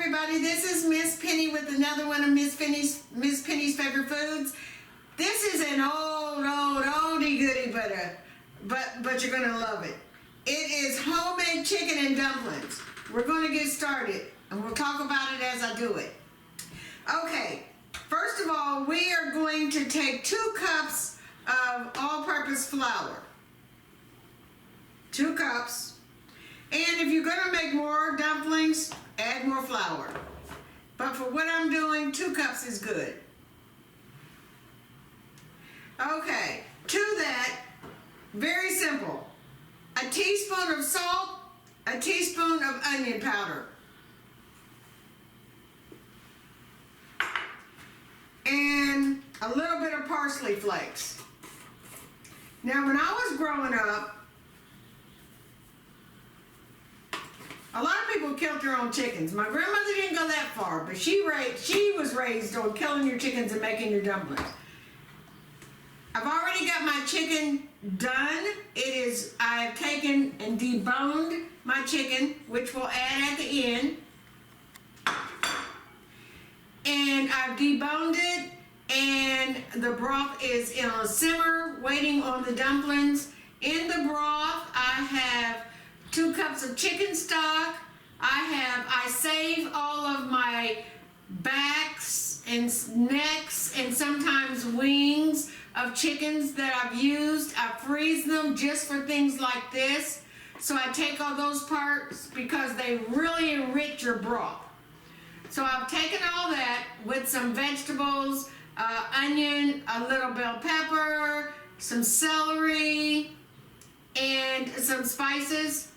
everybody, this is Miss Penny with another one of Miss Penny's favorite foods. This is an oldie goodie, but you're gonna love it. It is homemade chicken and dumplings. We're gonna get started, and we'll talk about it as I do it. Okay, first of all, we are going to take 2 cups of all-purpose flour. 2 cups. And if you're gonna make more dumplings, add more flour. But for what I'm doing, 2 cups is good. Okay, to that, very simple. A teaspoon of salt, a teaspoon of onion powder. And a little bit of parsley flakes. Now, when I was growing up, a lot of people killed their own chickens. My grandmother didn't go that far, but she was raised on killing your chickens and making your dumplings. I've already got my chicken done. I have taken and deboned my chicken, which we'll add at the end. And I've deboned it, and the broth is in a simmer, waiting on the dumplings. In the broth, I have 2 cups of chicken stock. I save all of my backs and necks and sometimes wings of chickens that I've used. I freeze them just for things like this. So I take all those parts because they really enrich your broth. So I've taken all that with some vegetables, onion, a little bell pepper, some celery, and some spices.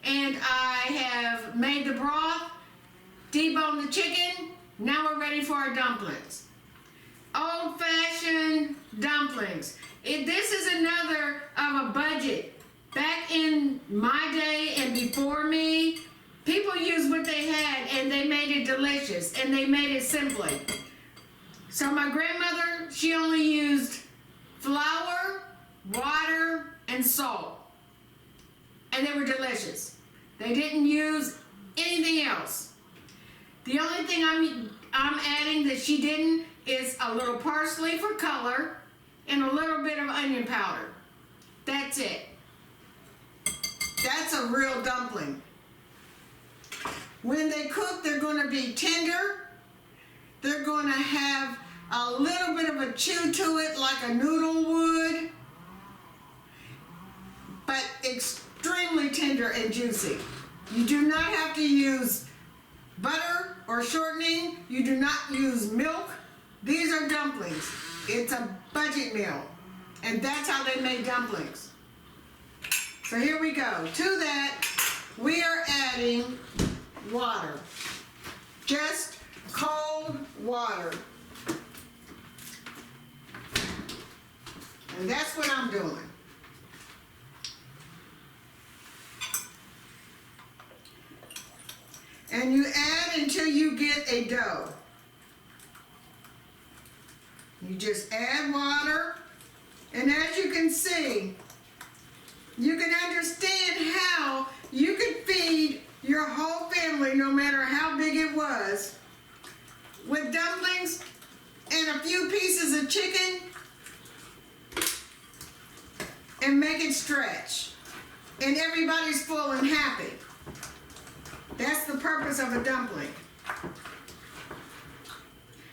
And I have made the broth, deboned the chicken. Now we're ready for our dumplings. Old-fashioned dumplings. This is another of a budget. Back in my day and before me, people used what they had and they made it delicious, and they made it simply. So my grandmother, she only used flour, water, and salt. And they were delicious. They didn't use anything else. The only thing I'm adding that she didn't is a little parsley for color and a little bit of onion powder. That's it. That's a real dumpling. When they cook, they're going to be tender. They're going to have a little bit of a chew to it like a noodle would, but extremely tender and juicy. You do not have to use butter or shortening. You do not use milk. These are dumplings. It's a budget meal, and that's how they make dumplings. So here we go. To that, we are adding water. Just cold water. And that's what I'm doing. And you add until you get a dough. You just add water, and as you can see, you can understand how you could feed your whole family, no matter how big it was, with dumplings and a few pieces of chicken, and make it stretch. And everybody's full and happy. That's the purpose of a dumpling.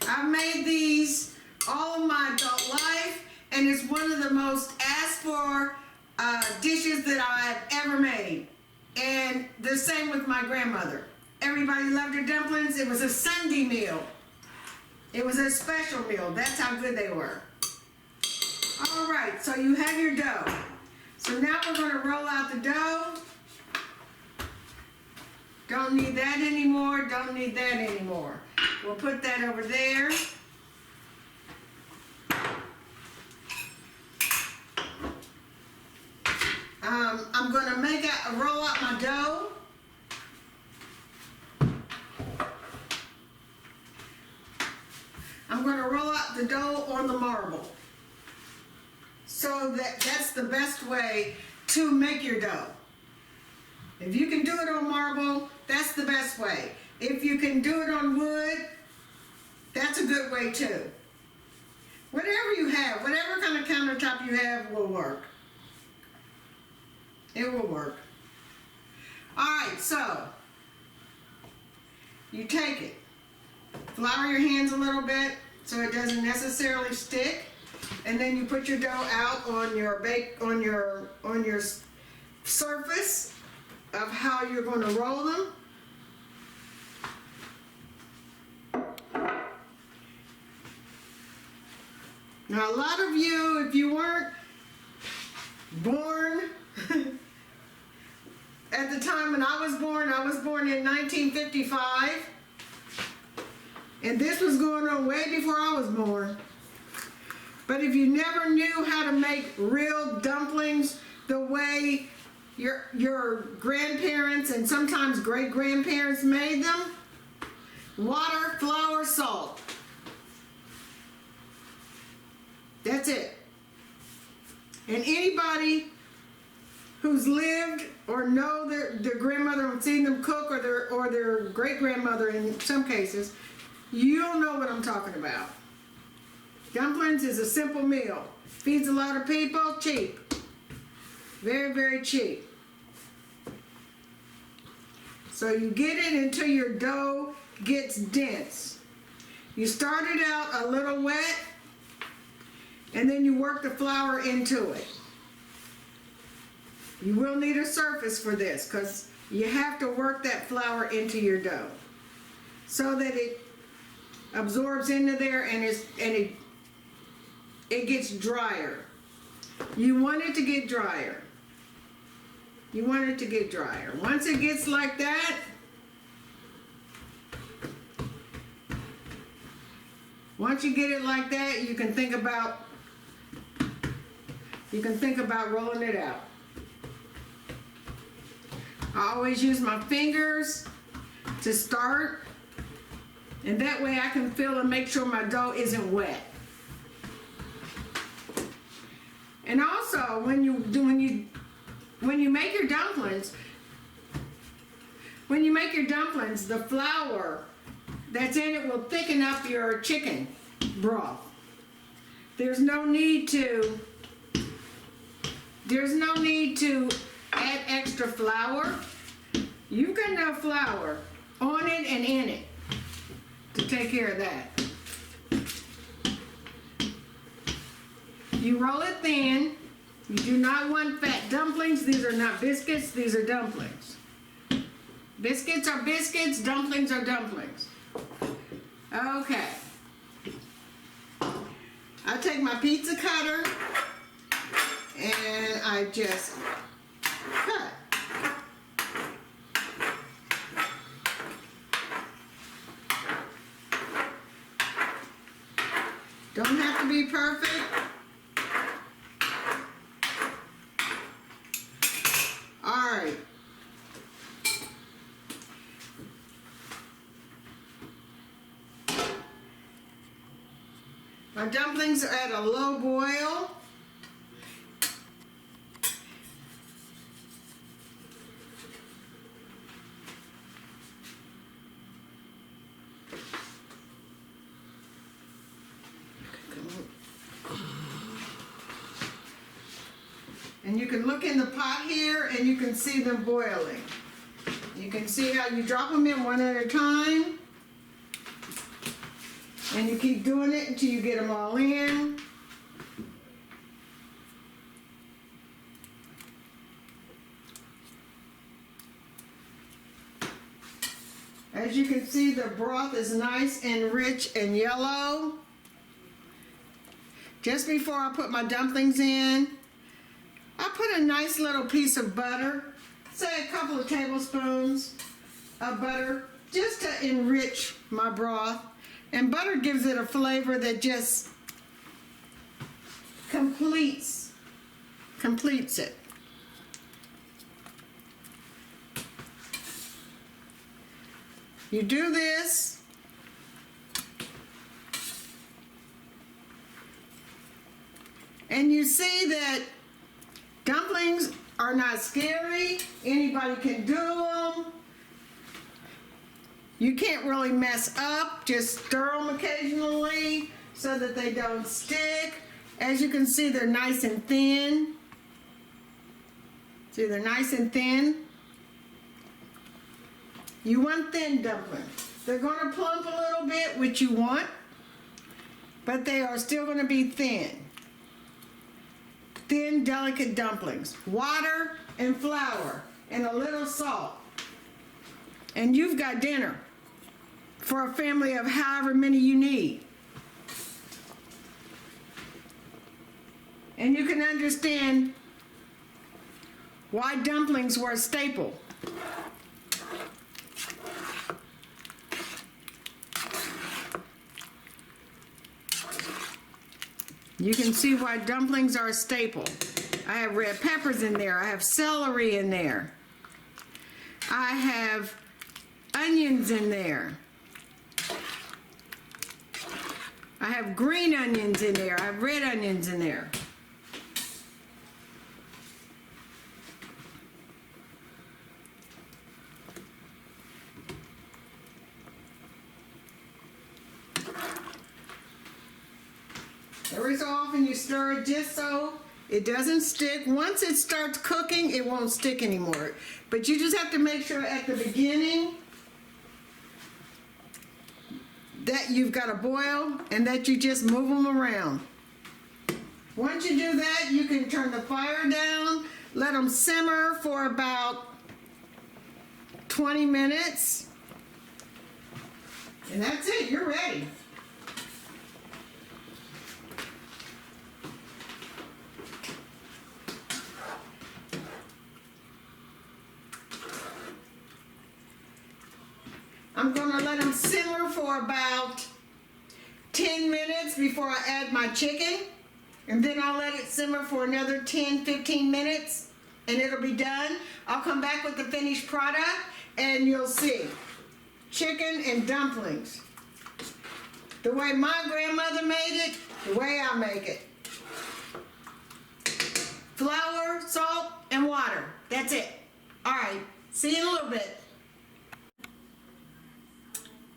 I've made these all of my adult life, and it's one of the most asked for dishes that I've ever made. And the same with my grandmother. Everybody loved her dumplings. It was a Sunday meal. It was a special meal. That's how good they were. All right, so you have your dough. So now we're going to roll out the dough. Don't need that anymore, don't need that anymore. We'll put that over there. I'm going to roll out my dough. I'm going to roll out the dough on the marble. So that's the best way to make your dough. If you can do it on marble, that's the best way. If you can do it on wood, that's a good way too. Whatever you have, whatever kind of countertop you have will work. It will work. Alright, so you take it, flour your hands a little bit so it doesn't necessarily stick, and then you put your dough out on your surface of how you're going to roll them. Now, a lot of you, if you weren't born at the time when I was born in 1955, and this was going on way before I was born. But if you never knew how to make real dumplings the way your grandparents and sometimes great-grandparents made them, water, flour, salt. That's it. And anybody who's lived or know their grandmother and seen them cook, or their great-grandmother in some cases, you'll know what I'm talking about. Dumplings is a simple meal. Feeds a lot of people, cheap. Very, very cheap. So you get it until your dough gets dense. You start it out a little wet, and then you work the flour into it. You will need a surface for this because you have to work that flour into your dough so that it absorbs into there and it gets drier. You want it to get drier. You want it to get drier. Once it gets like that, once you get it like that, you can think about rolling it out. I always use my fingers to start, and that way I can feel and make sure my dough isn't wet. And also, when you make your dumplings, the flour that's in it will thicken up your chicken broth. There's no need to add extra flour. You've got enough flour on it and in it to take care of that. You roll it thin. You do not want fat dumplings. These are not biscuits, these are dumplings. Biscuits are biscuits, dumplings are dumplings. Okay. I take my pizza cutter and I just cut. Don't have to be perfect. Alright. My dumplings are at a low boil. And you can look in the pot here and you can see them boiling. You can see how you drop them in one at a time. And you keep doing it until you get them all in. As you can see, the broth is nice and rich and yellow. Just before I put my dumplings in, I put a nice little piece of butter, say a couple of tablespoons of butter, just to enrich my broth. And butter gives it a flavor that just completes it. You do this, and you see that dumplings are not scary. Anybody can do them. You can't really mess up, just stir them occasionally so that they don't stick. As you can see, they're nice and thin. See, they're nice and thin. You want thin dumplings. They're going to plump a little bit, which you want, but they are still going to be thin. Thin, delicate dumplings. Water and flour and a little salt. And you've got dinner for a family of however many you need. And you can understand why dumplings were a staple. You can see why dumplings are a staple. I have red peppers in there. I have celery in there. I have onions in there. I have green onions in there. I have red onions in there. Every so often you stir it just so it doesn't stick. Once it starts cooking, it won't stick anymore. But you just have to make sure at the beginning that you've got a boil and that you just move them around. Once you do that, you can turn the fire down, let them simmer for about 20 minutes. And that's it, you're ready. I'm going to let them simmer for about 10 minutes before I add my chicken. And then I'll let it simmer for another 10-15 minutes and it'll be done. I'll come back with the finished product and you'll see. Chicken and dumplings. The way my grandmother made it, the way I make it. Flour, salt, and water. That's it. All right. See you in a little bit.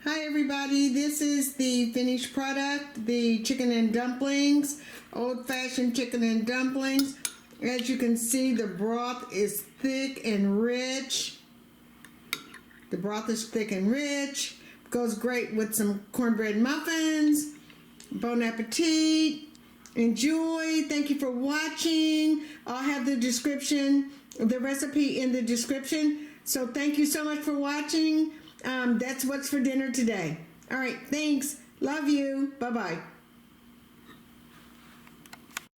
Hi everybody, this is the finished product, the chicken and dumplings, old-fashioned chicken and dumplings. As you can see, the broth is thick and rich. The broth is thick and rich. Goes great with some cornbread muffins. Bon appetit. Enjoy. Thank you for watching. I'll have the recipe in the description. So thank you so much for watching. That's what's for dinner today. All right, thanks. Love you. Bye-bye.